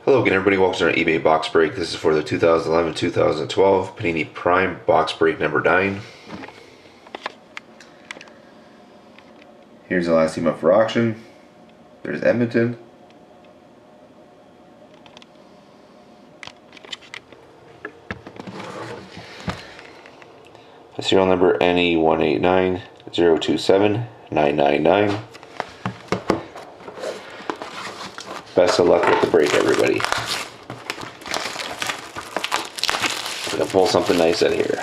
Hello again everybody, welcome to our eBay box break. This is for the 2011-2012 Panini Prime box break number 9. Here's the last team up for auction. There's Edmonton. Serial number NE189027999. Best of luck with the break, everybody. We're gonna pull something nice out of here.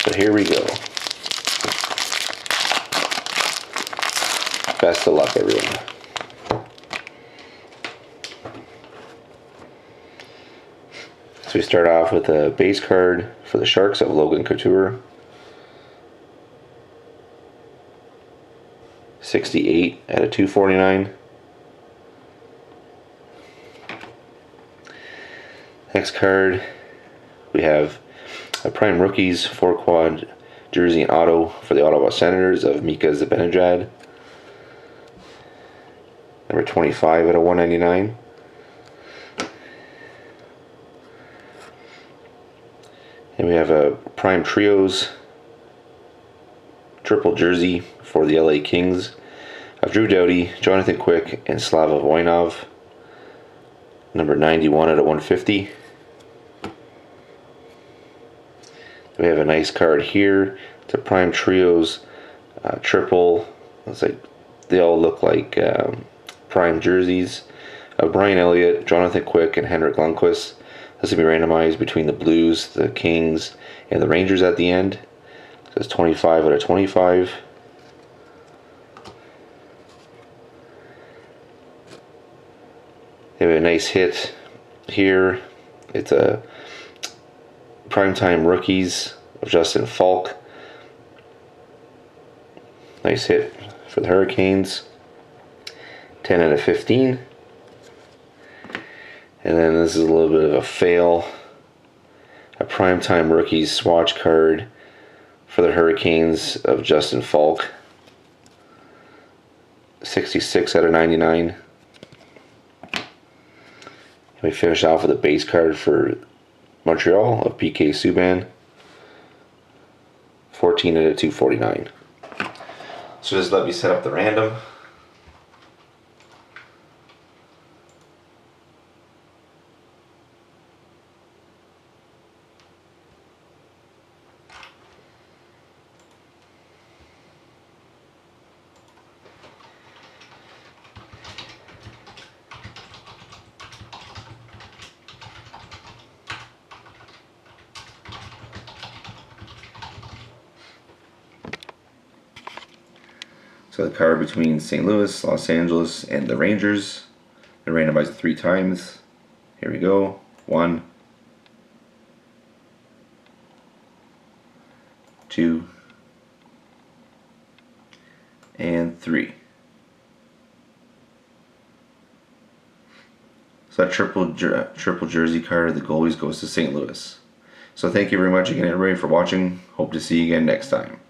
So here we go. Best of luck, everyone. So we start off with a base card for the Sharks of Logan Couture. 68 out of 249. Next card, we have a Prime Rookies 4-quad jersey and auto for the Ottawa Senators of Mika Zibanejad. Number 25 out of 199. And we have a Prime Trios triple jersey for the LA Kings of Drew Doughty, Jonathan Quick, and Slava Voinov. Number 91 out of 150. We have a nice card here. It's a Prime Trios triple. Looks like they all look like Prime jerseys of Brian Elliott, Jonathan Quick, and Henrik Lundqvist. This will be randomized between the Blues, the Kings, and the Rangers at the end. So it's 25 out of 25. They have a nice hit here. It's a Primetime Rookies of Justin Falk. Nice hit for the Hurricanes. 10 out of 15. And then this is a little bit of a fail. A Primetime Rookies swatch card for the Hurricanes of Justin Falk. 66 out of 99. And we finish off with a base card for Montreal of PK Subban. 14 out of 249. So just let me set up the random. So the card between St. Louis, Los Angeles, and the Rangers. They're randomized 3 times. Here we go. 1, 2, and 3. So that triple jersey card of the goalies goes to St. Louis. So thank you very much again, everybody, for watching. Hope to see you again next time.